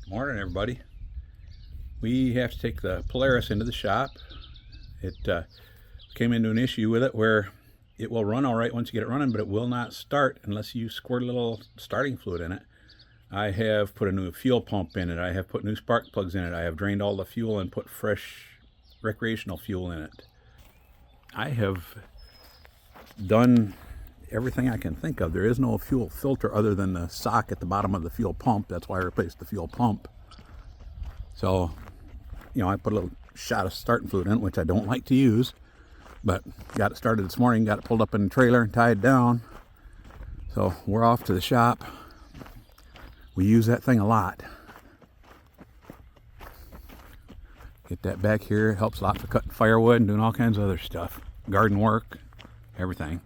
Morning, everybody. We have to take the Polaris into the shop. It came into an issue with it where it will run all right once you get it running, but it will not start unless you squirt a little starting fluid in it. I have put a new fuel pump in it. I have put new spark plugs in it. I have drained all the fuel and put fresh recreational fuel in it. I have done everything I can think of. There is no fuel filter other than the sock at the bottom of the fuel pump. That's why I replaced the fuel pump. So, I put a little shot of starting fluid in it, which I don't like to use, but got it started this morning, got it pulled up in the trailer and tied down. So we're off to the shop. We use that thing a lot. Get that back here. It helps a lot for cutting firewood and doing all kinds of other stuff. Garden work, everything.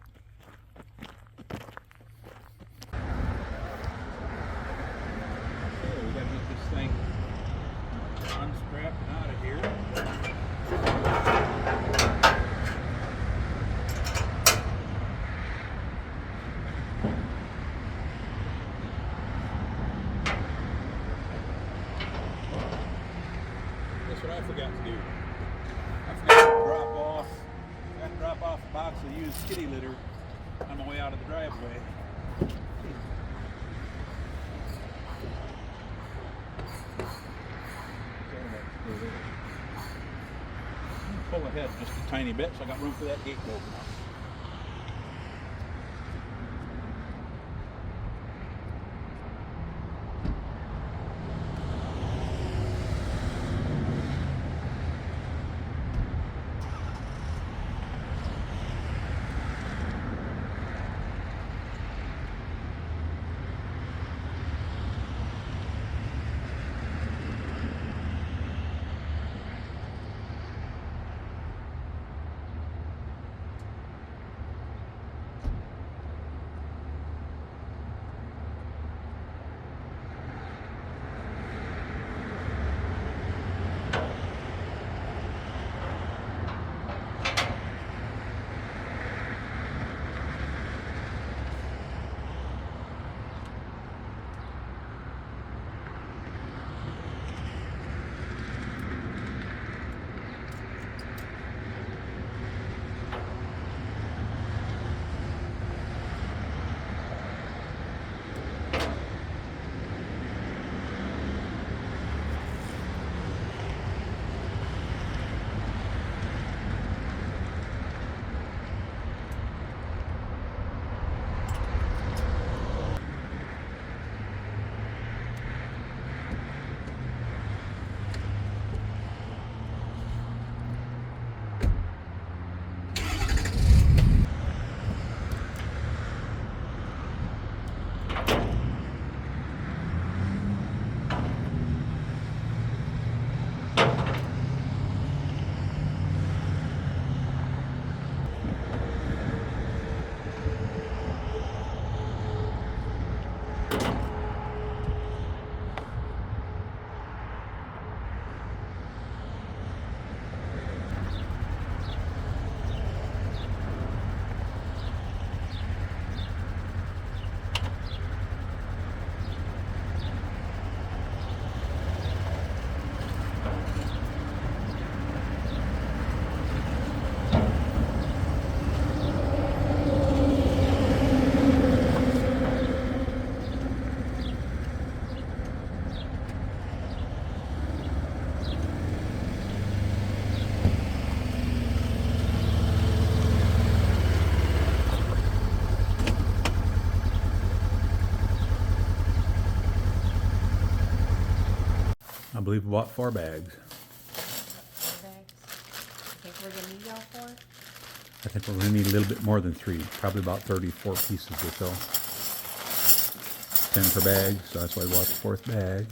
Okay, we gotta get this thing unstrapped and out of here. That's what I forgot to do. I forgot to drop off a box of used kitty litter on my way out of the driveway. Pull ahead just a tiny bit so I got room for that gate to open up. I believe we bought 4 bags. 4 bags. I think we're gonna need all 4. I think we're going to need a little bit more than 3, probably about 34 pieces or so. 10 per bag, so that's why we bought the 4th bag.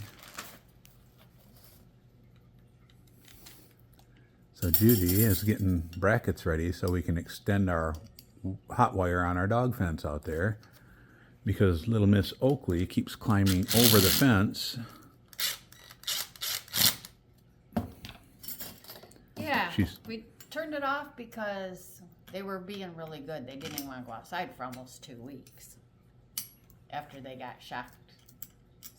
So Judy is getting brackets ready so we can extend our hot wire on our dog fence out there, because little Miss Oakley keeps climbing over the fence. Yeah, we turned it off because they were being really good. They didn't even want to go outside for almost 2 weeks after they got shocked.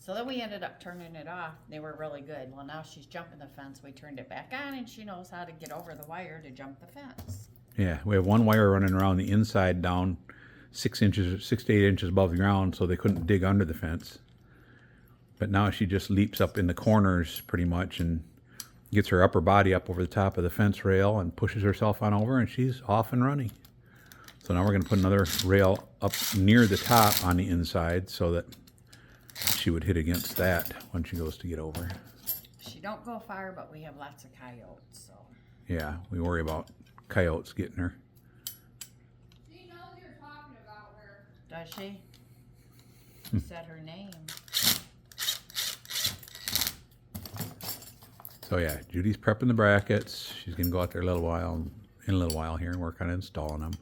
So then we ended up turning it off. They were really good. Well, now she's jumping the fence. We turned it back on, and she knows how to get over the wire to jump the fence. Yeah, we have one wire running around the inside down 6 to 8 inches above the ground, so they couldn't dig under the fence. But now she just leaps up in the corners pretty much and gets her upper body up over the top of the fence rail and pushes herself on over, and she's off and running. So now we're going to put another rail up near the top on the inside so that she would hit against that when she goes to get over. She don't go far, but we have lots of coyotes, so. Yeah, we worry about coyotes getting her. She knows you're talking about her. Does she? She said her name. So yeah, Judy's prepping the brackets. She's gonna go out there in a little while here and work on installing them.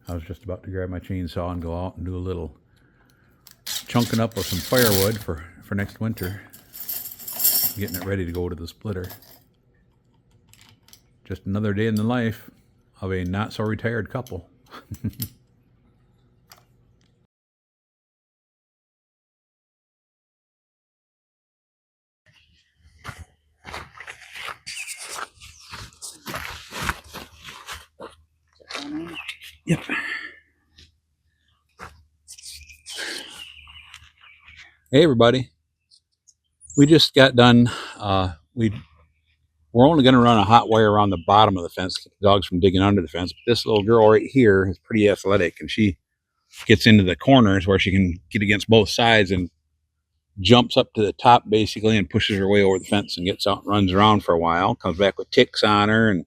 I was just about to grab my chainsaw and go out and do a little chunking up of some firewood for next winter. Getting it ready to go to the splitter. Just another day in the life of a not so retired couple. Yep. Hey everybody. We just got done. We're only going to run a hot wire around the bottom of the fence to keep the dogs from digging under the fence. But this little girl right here is pretty athletic, and she gets into the corners where she can get against both sides and jumps up to the top basically and pushes her way over the fence and gets out and runs around for a while. Comes back with ticks on her, and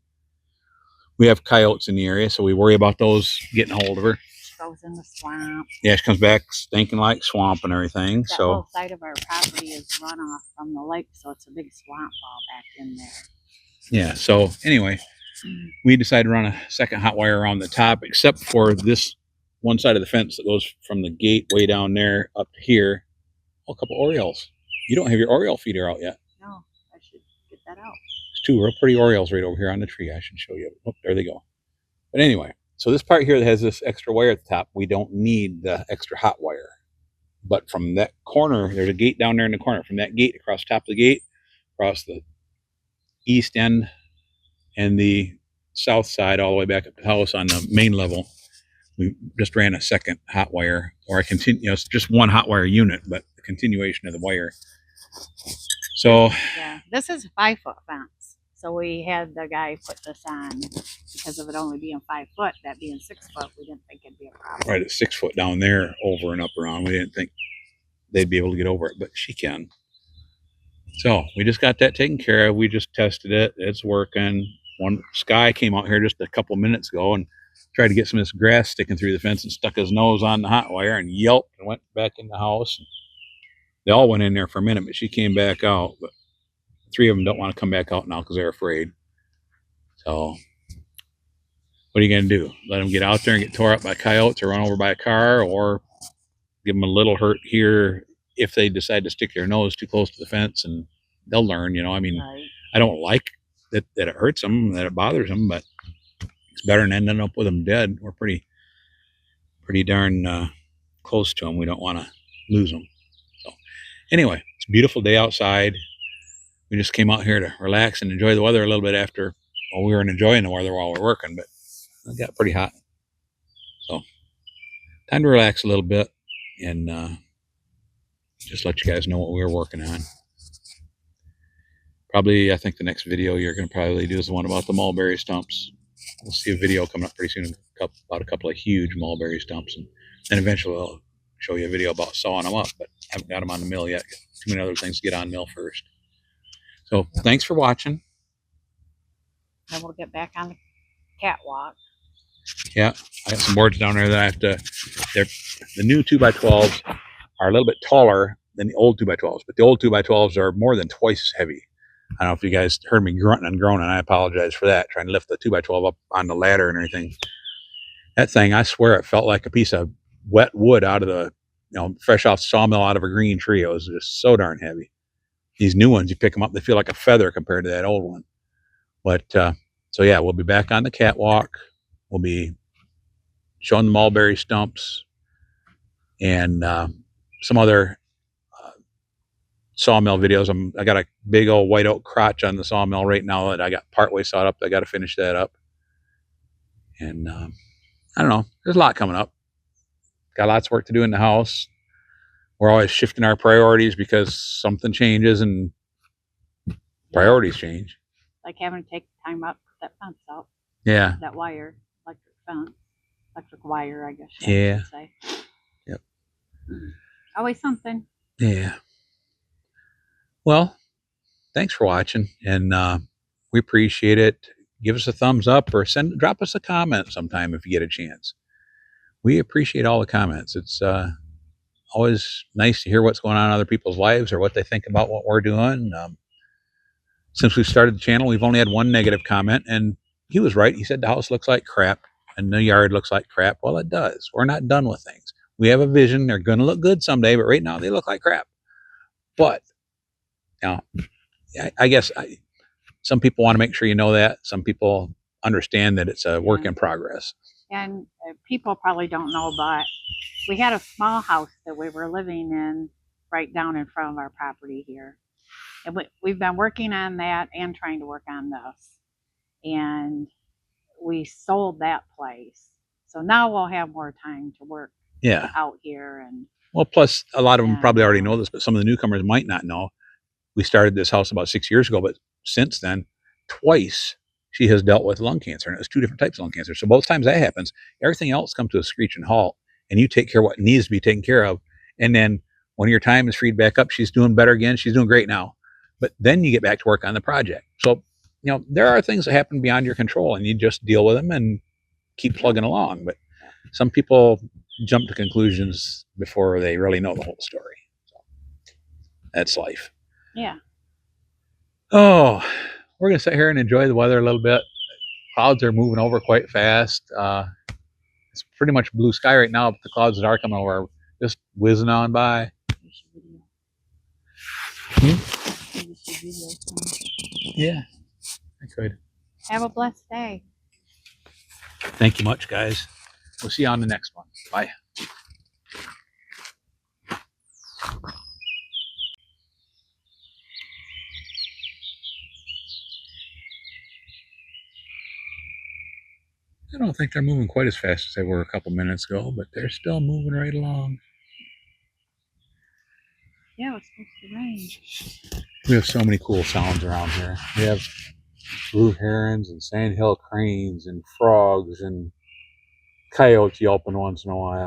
we have coyotes in the area, so we worry about those getting a hold of her. She goes in the swamp. Yeah, she comes back stinking like swamp and everything. That So whole side of our property is runoff from the lake, so it's a big swamp all back in there. yeah, so anyway, we decided to run a second hot wire around the top, except for this one side of the fence that goes from the gate way down there up here. Oh, a couple Orioles. You don't have your Oriole feeder out yet. No, I should get that out. There's two real pretty Orioles right over here on the tree. I should show you. Oh, there they go. But anyway, so this part here that has this extra wire at the top, we don't need the extra hot wire. But from that corner, there's a gate down there in the corner. From that gate across the top of the gate, across the east end and the south side, all the way back up to the house on the main level, we just ran a second hot wire, or it's just one hot wire unit, but the continuation of the wire. So Yeah, this is a 5-foot fence. So we had the guy put this on because of it only being 5 foot, that being 6 foot, we didn't think it'd be a problem. right at 6 foot down there, over and up around, we didn't think they'd be able to get over it, but she can. So we just got that taken care of. We just tested it. It's working. One Sky came out here just a couple minutes ago and tried to get some of this grass sticking through the fence and stuck his nose on the hot wire and yelped and went back in the house. They all went in there for a minute, but she came back out. But 3 of them don't want to come back out now because they're afraid. So what are you going to do? Let them get out there and get tore up by coyotes or run over by a car, or give them a little hurt here if they decide to stick their nose too close to the fence, and they'll learn, I mean, Right. I don't like that it hurts them, that it bothers them, but it's better than ending up with them dead. We're pretty darn close to them. We don't want to lose them. So anyway, it's a beautiful day outside. We just came out here to relax and enjoy the weather a little bit after. Well, we were enjoying the weather while we're working, but it got pretty hot. So time to relax a little bit and just let you guys know what we were working on. Probably, I think the next video you're going to probably do is the one about the mulberry stumps. We'll see a video coming up pretty soon about a couple of huge mulberry stumps, and then eventually I'll show you a video about sawing them up, but I haven't got them on the mill yet. Too many other things to get on mill first. So thanks for watching. Then we'll get back on the catwalk. Yeah, I got some boards down there that I have to. The new 2x12s are a little bit taller than the old 2x12s, but the old 2x12s are more than twice as heavy. I don't know if you guys heard me grunting and groaning. I apologize for that, trying to lift the 2x12 up on the ladder and everything. That thing, I swear, it felt like a piece of wet wood out of the, fresh off the sawmill out of a green tree. It was just so darn heavy. These new ones, you pick them up, they feel like a feather compared to that old one. But, so yeah, we'll be back on the catwalk. We'll be showing the mulberry stumps and some other sawmill videos. I got a big old white oak crotch on the sawmill right now that I got partway sawed up. I got to finish that up. And I don't know. There's a lot coming up. Got lots of work to do in the house. We're always shifting our priorities because something changes and priorities change. Like having to take time up, put that fence out, Yeah. that wire, electric fence, electric wire, I guess. Yeah. I should say. Yep. Always something. Yeah. Well, thanks for watching, and we appreciate it. Give us a thumbs up or drop us a comment sometime if you get a chance. We appreciate all the comments. It's always nice to hear what's going on in other people's lives or what they think about what we're doing. Since we started the channel, we've only had one negative comment, and he was right. He said the house looks like crap and the yard looks like crap. Well, it does. We're not done with things. We have a vision. They're going to look good someday, but right now they look like crap. But I guess some people want to make sure you know that. Some people understand that it's a work in progress. And people probably don't know, but we had a small house that we were living in right down in front of our property here. And we've been working on that and trying to work on this. And we sold that place. So now we'll have more time to work out here. And well, plus a lot of them probably already know this, but some of the newcomers might not know. We started this house about 6 years ago, but since then, twice she has dealt with lung cancer, and it was 2 different types of lung cancer. So both times that happens, everything else comes to a screeching halt, and you take care of what needs to be taken care of. And then when your time is freed back up, she's doing better again. She's doing great now. But then you get back to work on the project. So, there are things that happen beyond your control, and you just deal with them and keep plugging along. But some people jump to conclusions before they really know the whole story. So that's life. Yeah. Oh, we're going to sit here and enjoy the weather a little bit. Clouds are moving over quite fast. It's pretty much blue sky right now, but the clouds that are coming over are just whizzing on by. Yeah, I could. Have a blessed day. Thank you much, guys. We'll see you on the next one. Bye. I don't think they're moving quite as fast as they were a couple minutes ago, but they're still moving right along. Yeah, it's supposed to rain. We have so many cool sounds around here. We have blue herons and sandhill cranes and frogs and coyotes yelping once in a while.